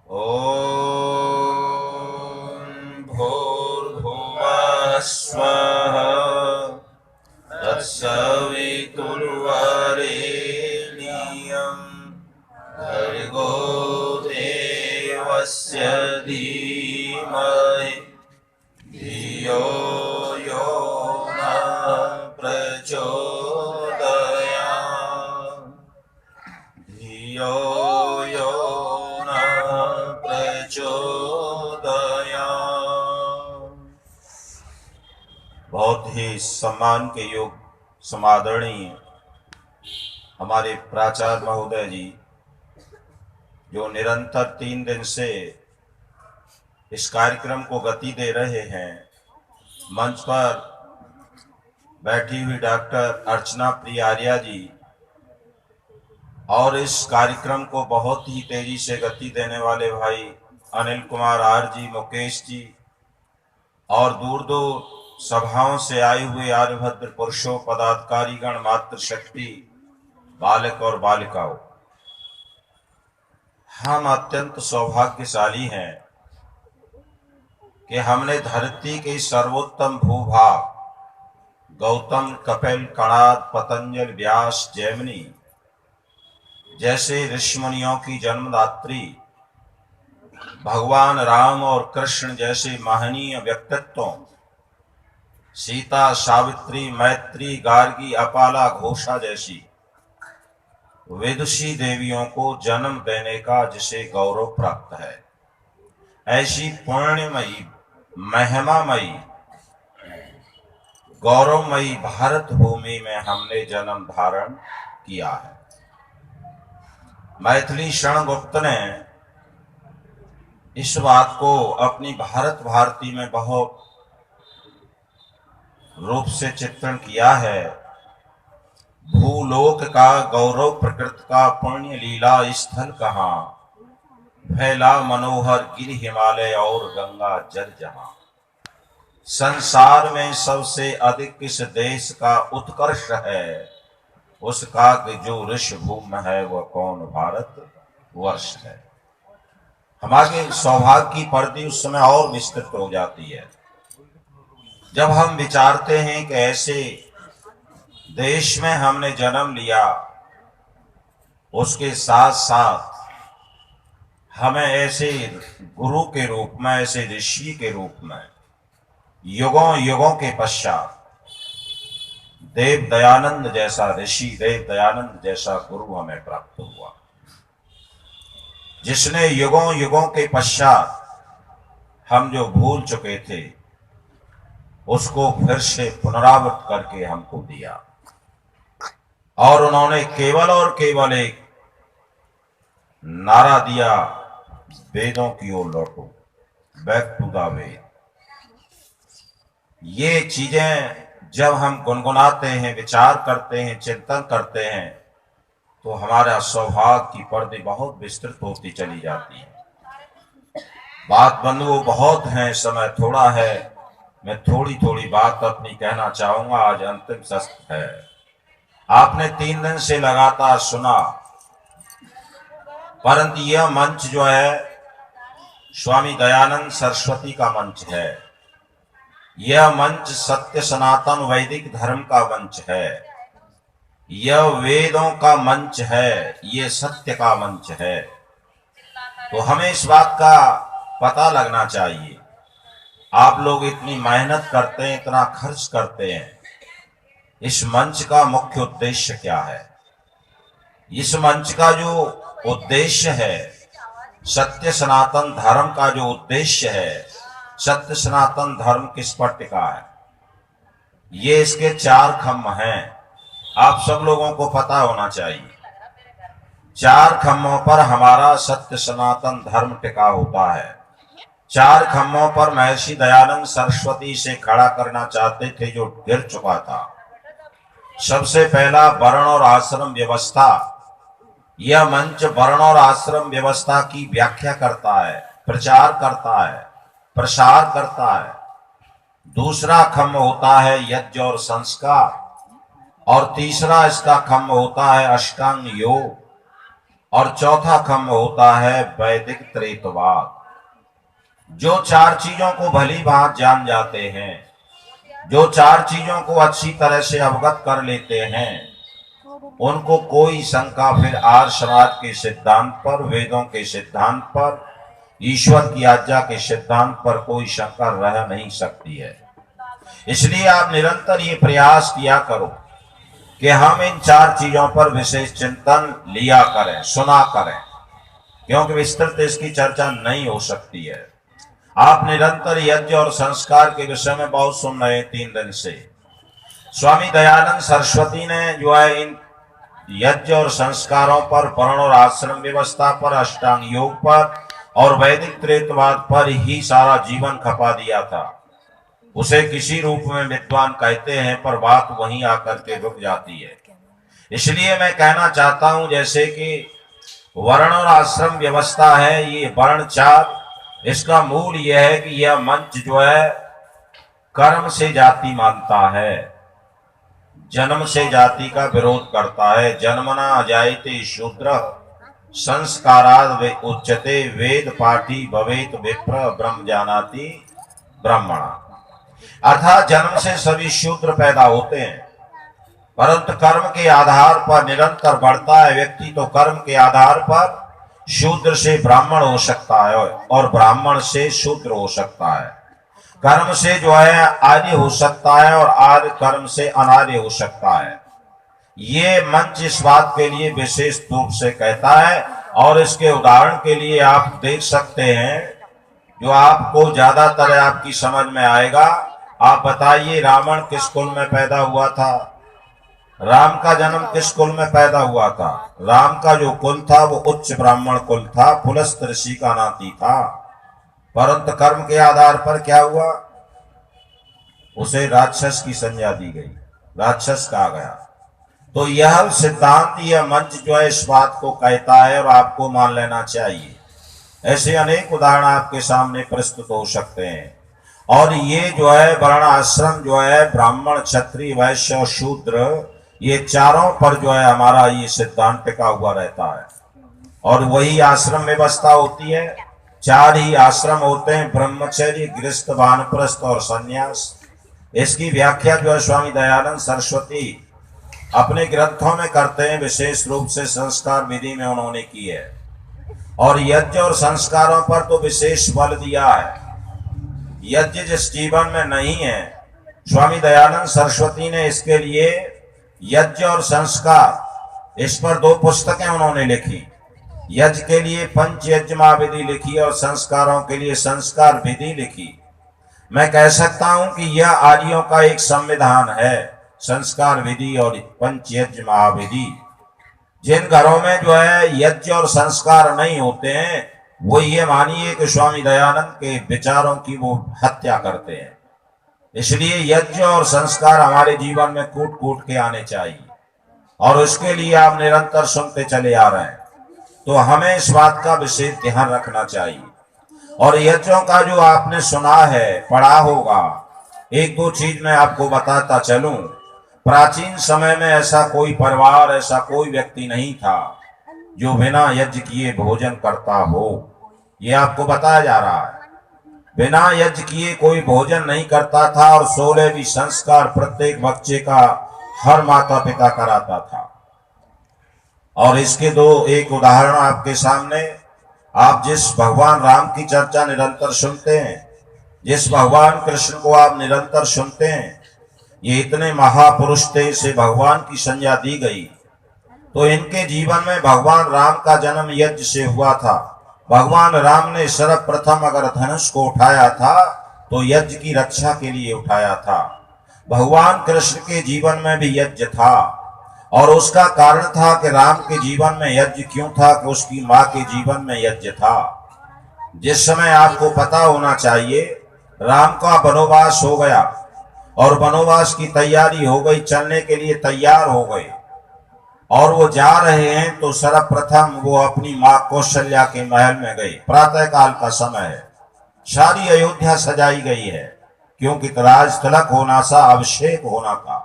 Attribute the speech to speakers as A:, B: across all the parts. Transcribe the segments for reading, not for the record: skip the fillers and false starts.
A: ॐ भूर्भुवः स्वः तत्सवितुर्वरेण्यं भर्गो देवस्य धीमहि धियो यो नः प्रचोदयात् धियो यो नः प्रचोदयात्। बहुत ही सम्मान के योग समादरणीय हमारे प्राचार्य महोदय जी, जो निरंतर 3 दिन से इस कार्यक्रम को गति दे रहे हैं। मंच पर बैठी हुई डॉक्टर अर्चना प्रियारिया जी और इस कार्यक्रम को बहुत ही तेजी से गति देने वाले भाई अनिल कुमार आर जी, मुकेश जी और दूर दूर सभाओं से आए हुए आर्यभद्र पुरुषों, पदाधिकारीगण, मातृशक्ति, बालक और बालिकाओं, हम अत्यंत सौभाग्यशाली हैं कि हमने धरती के सर्वोत्तम भूभाग गौतम, कपिल, कणाद, पतंजल, व्यास, जैमिनी जैसे ऋषिमुनियों की जन्मदात्री, भगवान राम और कृष्ण जैसे महनीय व्यक्तित्वों, सीता, सावित्री, मैत्री, गार्गी, अपाला, घोषा जैसी विदुषी देवियों को जन्म देने का जिसे गौरव प्राप्त है, ऐसी पुण्यमयी, महिमामयी, गौरवमयी भारत भूमि में हमने जन्म धारण किया है। मैथिली शरण गुप्त ने इस बात को अपनी भारत भारती में बहुत रूप से चित्रण किया है। भूलोक का गौरव, प्रकृति का पुण्य, लीला स्थल कहाँ, फैला मनोहर गिर हिमालय और गंगा जल जहाँ। संसार में सबसे अधिक किस देश का उत्कर्ष है, उसका जो ऋषभूमि है वह कौन भारत वर्ष है। हमारे सौभाग्य की परिधि उस समय और विस्तृत हो जाती है जब हम विचारते हैं कि ऐसे देश में हमने जन्म लिया, उसके साथ साथ हमें ऐसे गुरु के रूप में, ऐसे ऋषि के रूप में युगों युगों के पश्चात देव दयानंद जैसा ऋषि, देव दयानंद जैसा गुरु हमें प्राप्त हुआ, जिसने युगों युगों के पश्चात हम जो भूल चुके थे उसको फिर से पुनरावृत करके हमको दिया। और उन्होंने केवल और केवल एक नारा दिया, वेदों की ओर लौटो, बैक टू द वेद। ये चीजें जब हम गुनगुनाते हैं, विचार करते हैं, चिंतन करते हैं, तो हमारा सौभाग्य की पर्दे बहुत विस्तृत होती चली जाती है। बात बंधु बहुत है, समय थोड़ा है, मैं थोड़ी थोड़ी बात अपनी कहना चाहूंगा। आज अंतिम सत्र है। आपने 3 दिन से लगातार सुना, परंतु यह मंच जो है स्वामी दयानंद सरस्वती का मंच है। यह मंच सत्य सनातन वैदिक धर्म का मंच है। यह वेदों का मंच है, यह सत्य का मंच है। तो हमें इस बात का पता लगना चाहिए। आप लोग इतनी मेहनत करते हैं, इतना खर्च करते हैं, इस मंच का मुख्य उद्देश्य क्या है? इस मंच का जो उद्देश्य है, सत्य सनातन धर्म का जो उद्देश्य है, सत्य सनातन धर्म किस पर टिका है? ये इसके 4 खम्भ हैं। आप सब लोगों को पता होना चाहिए। 4 खम्भों पर हमारा सत्य सनातन धर्म टिका होता है। 4 खम्भों पर महर्षि दयानंद सरस्वती से खड़ा करना चाहते थे, जो गिर चुका था। सबसे पहला वर्ण और आश्रम व्यवस्था। यह मंच वर्ण और आश्रम व्यवस्था की व्याख्या करता है, प्रचार करता है, प्रसार करता है। दूसरा खम्भ होता है यज्ञ और संस्कार, और तीसरा इसका खम्भ होता है अष्टांग योग। और चौथा खम्भ होता है वैदिक त्रेतवाद। जो चार चीजों को भली भांति जान जाते हैं, जो चार चीजों को अच्छी तरह से अवगत कर लेते हैं, उनको कोई शंका फिर आर्य समाज के सिद्धांत पर, वेदों के सिद्धांत पर, ईश्वर की आज्ञा के सिद्धांत पर कोई शंका रह नहीं सकती है। इसलिए आप निरंतर ये प्रयास किया करो कि हम इन चार चीजों पर विशेष चिंतन लिया करें, सुना करें, क्योंकि विस्तृत इसकी चर्चा नहीं हो सकती है। आप निरंतर यज्ञ और संस्कार के विषय में बहुत सुन रहे हैं 3 दिन से। स्वामी दयानंद सरस्वती ने जो है इन यज्ञ और संस्कारों पर, वर्ण और आश्रम व्यवस्था पर, अष्टांग योग पर और वैदिक त्रेतवाद पर ही सारा जीवन खपा दिया था। उसे किसी रूप में विद्वान कहते हैं, पर बात वहीं आकर के रुक जाती है। इसलिए मैं कहना चाहता हूं, जैसे कि वर्ण और आश्रम व्यवस्था है, ये वर्ण 4, इसका मूल यह है कि यह मंच जो है कर्म से जाति मानता है, जन्म से जाति का विरोध करता है। जन्मना अजायते शूद्र संस्काराद वे उच्यते वेद पाठी भवेत विप्र ब्रह्म जानाति ब्रह्मणा। अर्थात जन्म से सभी शूद्र पैदा होते हैं, परंतु कर्म के आधार पर निरंतर बढ़ता है व्यक्ति, तो कर्म के आधार पर शूद्र से ब्राह्मण हो सकता है और ब्राह्मण से शूद्र हो सकता है। कर्म से जो है आर्य हो सकता है और आर्य कर्म से अनार्य हो सकता है। ये मंच इस बात के लिए विशेष रूप से कहता है, और इसके उदाहरण के लिए आप देख सकते हैं, जो आपको ज्यादातर आपकी समझ में आएगा। आप बताइए, रावण किस कुल में पैदा हुआ था? राम का जन्म किस कुल में पैदा हुआ था? राम का जो कुल था वो उच्च ब्राह्मण कुल था, पुलस्त ऋषि का नाती था, परंतु कर्म के आधार पर क्या हुआ? उसे राक्षस की संज्ञा दी गई, राक्षस कहा गया। तो यह सिद्धांत, यह मंच जो है इस बात को कहता है और आपको मान लेना चाहिए। ऐसे अनेक उदाहरण आपके सामने प्रस्तुत हो सकते हैं। और ये जो है वर्ण आश्रम जो है, ब्राह्मण क्षत्रिय वैश्य और शूद्र, ये चारों पर जो है हमारा ये सिद्धांत टिका हुआ रहता है। और वही आश्रम व्यवस्था होती है। 4 ही आश्रम होते हैं, ब्रह्मचर्य, गृहस्थ, वानप्रस्थ और संन्यास। इसकी व्याख्या जो है स्वामी दयानंद सरस्वती अपने ग्रंथों में करते हैं, विशेष रूप से संस्कार विधि में उन्होंने की है। और यज्ञ और संस्कारों पर तो विशेष बल दिया है। यज्ञ जिस जीवन में नहीं है, स्वामी दयानंद सरस्वती ने इसके लिए यज्ञ और संस्कार, इस पर 2 पुस्तकें उन्होंने लिखी। यज्ञ के लिए पंच यज्ञ महाविधि लिखी और संस्कारों के लिए संस्कार विधि लिखी। मैं कह सकता हूं कि यह आर्यों का एक संविधान है, संस्कार विधि और पंच यज्ञ महाविधि। जिन घरों में जो है यज्ञ और संस्कार नहीं होते हैं, वो ये मानिए कि स्वामी दयानंद के विचारों की वो हत्या करते हैं। इसलिए यज्ञ और संस्कार हमारे जीवन में कूट कूट के आने चाहिए, और उसके लिए आप निरंतर सुनते चले आ रहे हैं। तो हमें इस बात का विशेष ध्यान रखना चाहिए। और यज्ञों का जो आपने सुना है, पढ़ा होगा, 1-2 चीज मैं आपको बताता चलूं। प्राचीन समय में ऐसा कोई परिवार, ऐसा कोई व्यक्ति नहीं था जो बिना यज्ञ किए भोजन करता हो। ये आपको बताया जा रहा है। बिना यज्ञ किए कोई भोजन नहीं करता था, और 16 संस्कार प्रत्येक बच्चे का हर माता पिता कराता था। और इसके 1 उदाहरण आपके सामने। आप जिस भगवान राम की चर्चा निरंतर सुनते हैं, जिस भगवान कृष्ण को आप निरंतर सुनते हैं, ये इतने महापुरुष थे, इसे भगवान की संज्ञा दी गई। तो इनके जीवन में भगवान राम का जन्म यज्ञ से हुआ था। भगवान राम ने सर्वप्रथम अगर धनुष को उठाया था तो यज्ञ की रक्षा के लिए उठाया था। भगवान कृष्ण के जीवन में भी यज्ञ था, और उसका कारण था कि राम के जीवन में यज्ञ क्यों था, कि उसकी माँ के जीवन में यज्ञ था। जिस समय आपको पता होना चाहिए, राम का वनवास हो गया और वनवास की तैयारी हो गई, चलने के लिए तैयार हो गए, और वो जा रहे हैं, तो सर्वप्रथम वो अपनी माँ कौशल्या के महल में गए। प्रातः काल का समय है, सारी अयोध्या सजाई गई है, क्योंकि राज तिलक होना सा अभिषेक होना था।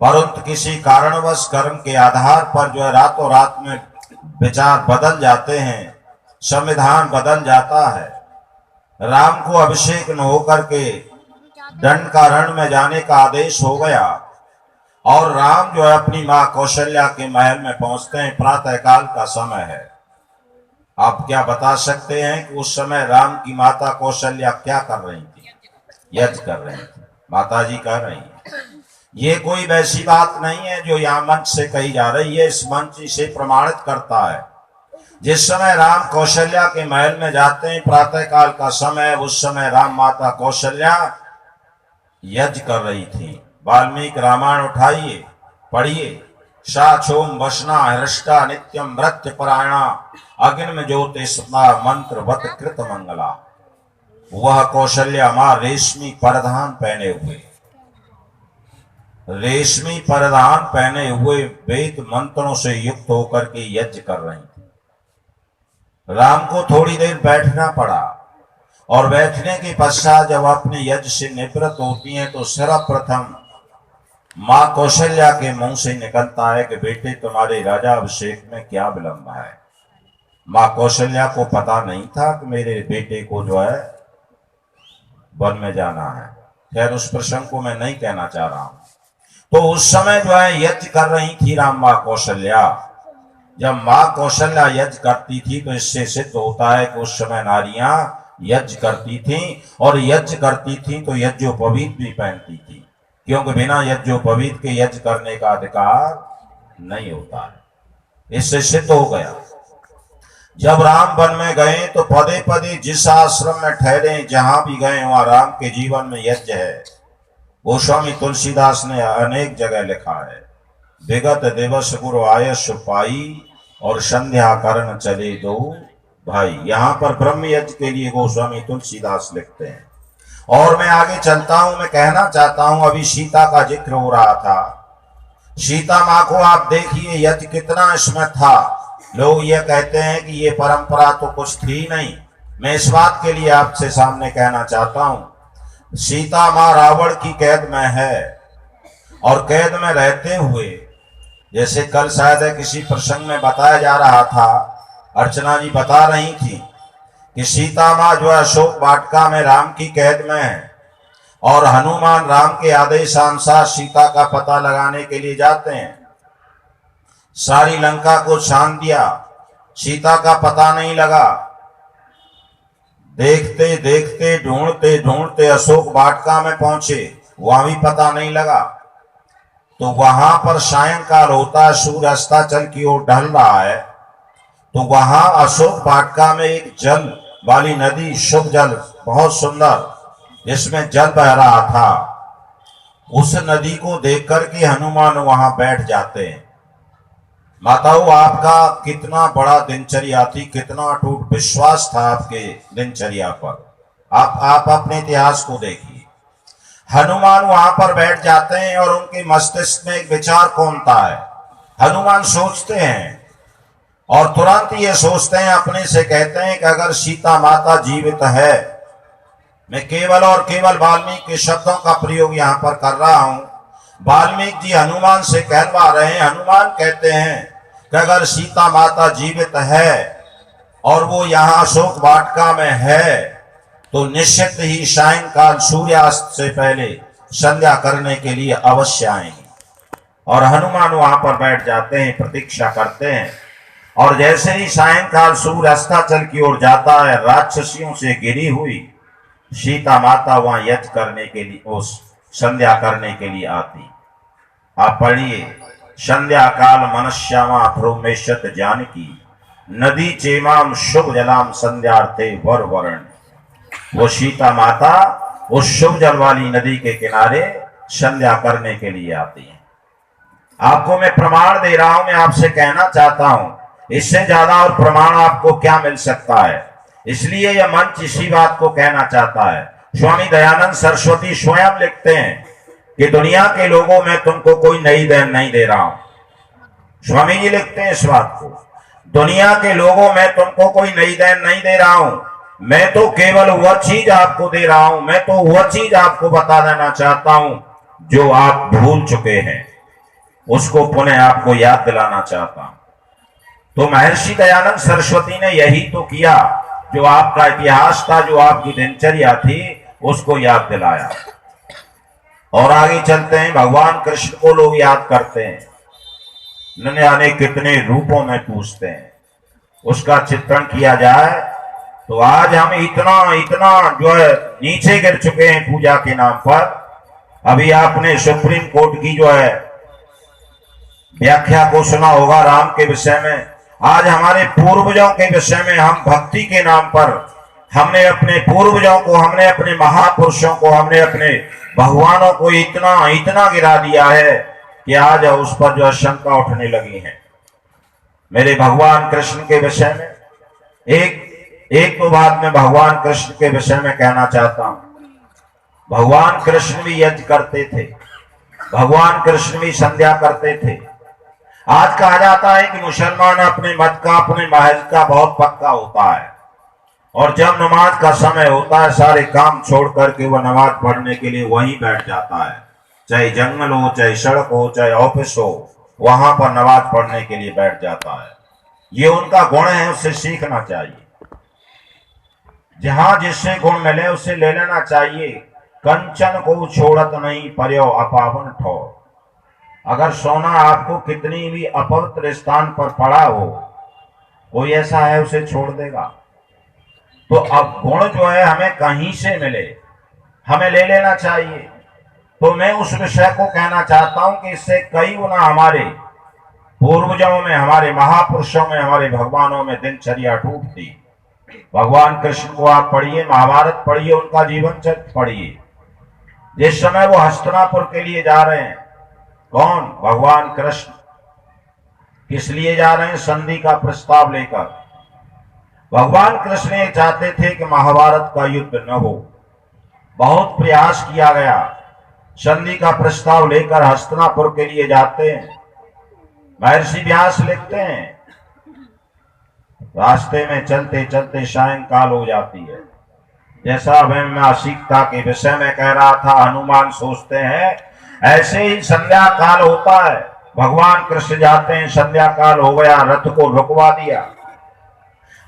A: परंतु किसी कारणवश कर्म के आधार पर जो है रातों रात में विचार बदल जाते हैं, संविधान बदल जाता है। राम को अभिषेक न होकर के दंडकारण्य में जाने का आदेश हो गया और राम जो है अपनी मां कौशल्या के महल में पहुंचते हैं। प्रातःकाल का समय है। आप क्या बता सकते हैं कि उस समय राम की माता कौशल्या क्या कर रही थी? यज्ञ कर रही थी। माता जी कह रही हैं, ये कोई वैसी बात नहीं है जो यहाँ मंच से कही जा रही है। इस मंच इसे प्रमाणित करता है। जिस समय राम कौशल्या के महल में जाते हैं, प्रातःकाल का समय, उस समय राम माता कौशल्या यज्ञ कर रही थी। वाल्मीकि रामायण उठाइए, पढ़िए। साक्षोम वसना हृष्टा नित्यम मृत्य परायणा अग्नि ज्योति सदा मंत्र वत कृत मंगला। वह कौशल्या मां रेशमी परिधान पहने हुए, रेशमी परिधान पहने हुए वेद मंत्रों से युक्त होकर के यज्ञ कर रही थी। राम को थोड़ी देर बैठना पड़ा और बैठने के पश्चात जब अपने यज्ञ से निवृत्त होती हैं तो सर्वप्रथम मां कौशल्या के मुंह से निकलता है कि बेटे तुम्हारे राजा अभिषेक में क्या विलंब है। मां कौशल्या को पता नहीं था कि मेरे बेटे को जो है वन में जाना है। खैर उस प्रसंग को मैं नहीं कहना चाह रहा हूं। तो उस समय जो है यज्ञ कर रही थी राम मां कौशल्या। जब मां कौशल्या यज्ञ करती थी तो इससे सिद्ध होता है कि उस समय नारियां यज्ञ करती थीं और यज्ञ करती थीं तो यज्ञोपवीत भी पहनती थी, क्योंकि बिना यज्ञोपवीत के यज्ञ करने का अधिकार नहीं होता है। इससे सिद्ध हो गया। जब राम वन में गए तो पदे पदे जिस आश्रम में ठहरे, जहां भी गए वहां राम के जीवन में यज्ञ है। गोस्वामी तुलसीदास ने अनेक जगह लिखा है, विगत दिवस गुरु आयस पाई और संध्या करण चले दो भाई। यहाँ पर ब्रह्म यज्ञ के लिए गोस्वामी तुलसीदास लिखते हैं। और मैं आगे चलता हूं। मैं कहना चाहता हूं, अभी सीता का जिक्र हो रहा था। सीता माँ को आप देखिए यज्ञ कितना इसमें था। लोग ये कहते हैं कि ये परंपरा तो कुछ थी नहीं। मैं इस बात के लिए आपसे सामने कहना चाहता हूं, सीता माँ रावण की कैद में है और कैद में रहते हुए, जैसे कल शायद किसी प्रसंग में बताया जा रहा था, अर्चना जी बता रही थी कि सीता माँ जो है अशोक वाटिका में राम की कैद में है और हनुमान राम के आदेशानुसार सीता का पता लगाने के लिए जाते हैं। सारी लंका को छान दिया, सीता का पता नहीं लगा। देखते देखते ढूंढते ढूंढते अशोक वाटिका में पहुंचे, वहां भी पता नहीं लगा। तो वहां पर सायंकाल होता है, सूर्य अस्ताचल की ओर ढल रहा है। तो वहां अशोक वाटिका में एक जल वाली नदी, शुद्ध जल, बहुत सुंदर, जिसमें जल बह रहा था, उस नदी को देख करके हनुमान वहां बैठ जाते हैं। माताओं, आपका कितना बड़ा दिनचर्या थी, कितना अटूट विश्वास था आपके दिनचर्या पर। आप अपने इतिहास को देखिए। हनुमान वहां पर बैठ जाते हैं और उनके मस्तिष्क में एक विचार कौनता है। हनुमान सोचते हैं और तुरंत ये सोचते हैं, अपने से कहते हैं कि अगर सीता माता जीवित है, मैं केवल और केवल वाल्मीकि के शब्दों का प्रयोग यहां पर कर रहा हूं। वाल्मीकि जी हनुमान से कहलवा रहे हैं। हनुमान कहते हैं कि अगर सीता माता जीवित है और वो यहाँ अशोक वाटिका में है तो निश्चित ही सायंकाल सूर्यास्त से पहले संध्या करने के लिए अवश्य आएंगे। और हनुमान वहां पर बैठ जाते हैं, प्रतीक्षा करते हैं। और जैसे ही सायंकाल सूर्य अस्ताचल की ओर जाता है, राक्षसियों से घिरी हुई सीता माता वहां यज्ञ करने के लिए, उस संध्या करने के लिए आती। आप पढ़िए, संध्या काल मनश्यामा ध्रुमेशत जानकी नदी चेमाम शुभ जलाम संध्यार्थे वर वरण। वो सीता माता उस शुभ जल वाली नदी के किनारे संध्या करने के लिए आती है। आपको मैं प्रमाण दे रहा हूं, मैं आपसे कहना चाहता हूं, इससे ज्यादा और प्रमाण आपको क्या मिल सकता है। इसलिए यह मंच इसी बात को कहना चाहता है। स्वामी दयानंद सरस्वती स्वयं लिखते हैं कि दुनिया के लोगों में तुमको कोई नई देन नहीं दे रहा हूं। स्वामी जी लिखते हैं इस बात को, दुनिया के लोगों में तुमको कोई नई देन नहीं दे रहा हूं, मैं तो केवल वह चीज आपको दे रहा हूं, मैं तो वह चीज आपको बता देना चाहता हूं जो आप भूल चुके हैं, उसको पुनः आपको याद दिलाना चाहता हूं। तो महर्षि दयानंद सरस्वती ने यही तो किया, जो आपका इतिहास था, जो आपकी दिनचर्या थी, उसको याद दिलाया। और आगे चलते हैं। भगवान कृष्ण को लोग याद करते हैं, न जाने कितने रूपों में पूछते हैं। उसका चित्रण किया जाए तो आज हम इतना इतना जो है नीचे गिर चुके हैं पूजा के नाम पर। अभी आपने सुप्रीम कोर्ट की जो है व्याख्या को सुना होगा राम के विषय में। आज हमारे पूर्वजों के विषय में हम भक्ति के नाम पर हमने अपने पूर्वजों को, हमने अपने महापुरुषों को, हमने अपने भगवानों को इतना इतना गिरा दिया है कि आज उस पर जो शंका उठने लगी है। मेरे भगवान कृष्ण के विषय में एक तो बात मैं भगवान कृष्ण के विषय में कहना चाहता हूं। भगवान कृष्ण भी यज्ञ करते थे, भगवान कृष्ण भी संध्या करते थे। आज कहा जाता है कि मुसलमान अपने मत का, अपने महज का बहुत पक्का होता है, और जब नमाज का समय होता है सारे काम छोड़ करके वह नमाज पढ़ने के लिए वहीं बैठ जाता है। चाहे जंगल हो, चाहे सड़क हो, चाहे ऑफिस हो, वहां पर नमाज पढ़ने के लिए बैठ जाता है। ये उनका गुण है, उससे सीखना चाहिए। जहां जिससे गुण मिले उससे ले लेना चाहिए। कंचन को छोड़त नहीं पर्यो अपावन ठोर। अगर सोना आपको कितनी भी अपवित्र स्थान पर पड़ा हो, कोई ऐसा है उसे छोड़ देगा? तो अब गुण जो है हमें कहीं से मिले, हमें ले लेना चाहिए। तो मैं उस विषय को कहना चाहता हूं कि इससे कई गुना हमारे पूर्वजों में, हमारे महापुरुषों में, हमारे भगवानों में दिनचर्या टूटती। भगवान कृष्ण को आप पढ़िए, महाभारत पढ़िए, उनका जीवन चरित्र पढ़िए। जिस समय वो हस्तिनापुर के लिए जा रहे हैं, कौन? भगवान कृष्ण। किस लिए जा रहे हैं? संधि का प्रस्ताव लेकर। भगवान कृष्ण ये चाहते थे कि महाभारत का युद्ध न हो। बहुत प्रयास किया गया, संधि का प्रस्ताव लेकर हस्तिनापुर के लिए जाते हैं। महर्षि व्यास लिखते हैं, रास्ते में चलते चलते सायंकाल हो जाती है। जैसा वैमासिकता के विषय में कह रहा था, हनुमान सोचते हैं, ऐसे ही संध्या काल होता है। भगवान कृष्ण जाते हैं, संध्या काल हो गया, रथ को रुकवा दिया,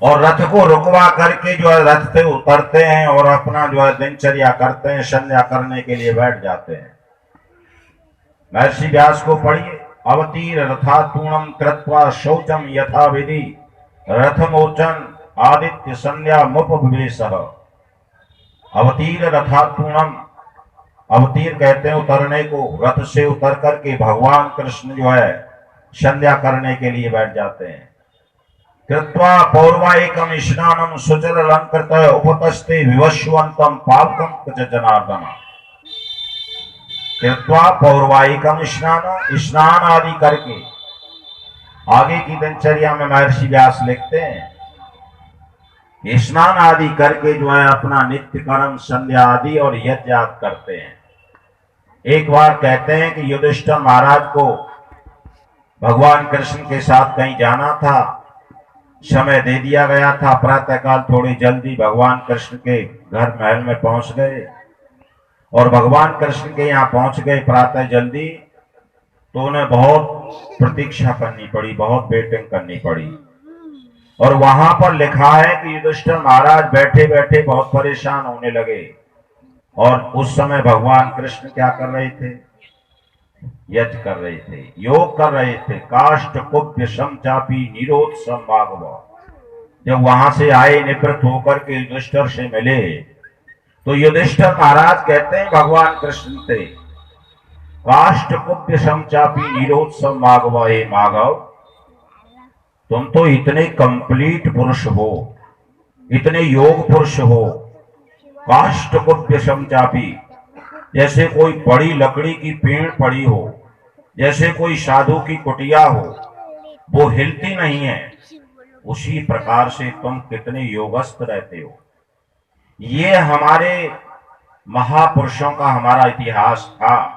A: और रथ को रुकवा करके जो है रथ पे उतरते हैं और अपना जो है दिनचर्या करते हैं, संध्या करने के लिए बैठ जाते हैं। महर्षि व्यास को पढ़िए। अवतीर रथातूणम कृत्वा शौचम यथा विधि रथमोचन आदित्य संध्या मुपवेशः। अवतीर रथातूणम, अवतीर कहते हैं उतरने को। रथ से उतर करके भगवान कृष्ण जो है संध्या करने के लिए बैठ जाते हैं। कृत्वा पौर्वाएकम स्नानम सुचर अलंकृत उपतस्ते विवस्वंतम पावकम च जनार्दन। कृत्वा पौर्वाएकम स्नान आदि करके। आगे की दिनचर्या में महर्षि व्यास लिखते हैं, स्नान आदि करके जो है अपना नित्य कर्म संध्या आदि और यज्ञ आदि करते हैं। एक बार कहते हैं कि युधिष्ठिर महाराज को भगवान कृष्ण के साथ कहीं जाना था, समय दे दिया गया था। प्रातःकाल थोड़ी जल्दी भगवान कृष्ण के घर महल में पहुंच गए, और भगवान कृष्ण के यहाँ पहुंच गए प्रातः जल्दी, तो उन्हें बहुत प्रतीक्षा करनी पड़ी, बहुत वेटिंग करनी पड़ी। और वहां पर लिखा है कि युधिष्ठिर महाराज बैठे बैठे बहुत परेशान होने लगे, और उस समय भगवान कृष्ण क्या कर रहे थे? यज्ञ कर रहे थे, योग कर रहे थे। काष्ठ कुब्य समचापी निरोध संभागव। जब वहां से आए, निवृत्त होकर के युधिष्ठिर से मिले, तो युधिष्ठिर महाराज कहते हैं भगवान कृष्ण से, काष्ठ कुब्य समचापी निरोध संभागव। हे माधव, तुम तो इतने कंप्लीट पुरुष हो, इतने योग पुरुष हो। काष्ठ कुब्य समचापी, जैसे कोई बड़ी लकड़ी की पेड़ पड़ी हो, जैसे कोई साधु की कुटिया हो, वो हिलती नहीं है, उसी प्रकार से तुम कितने योगस्थ रहते हो। ये हमारे महापुरुषों का हमारा इतिहास था।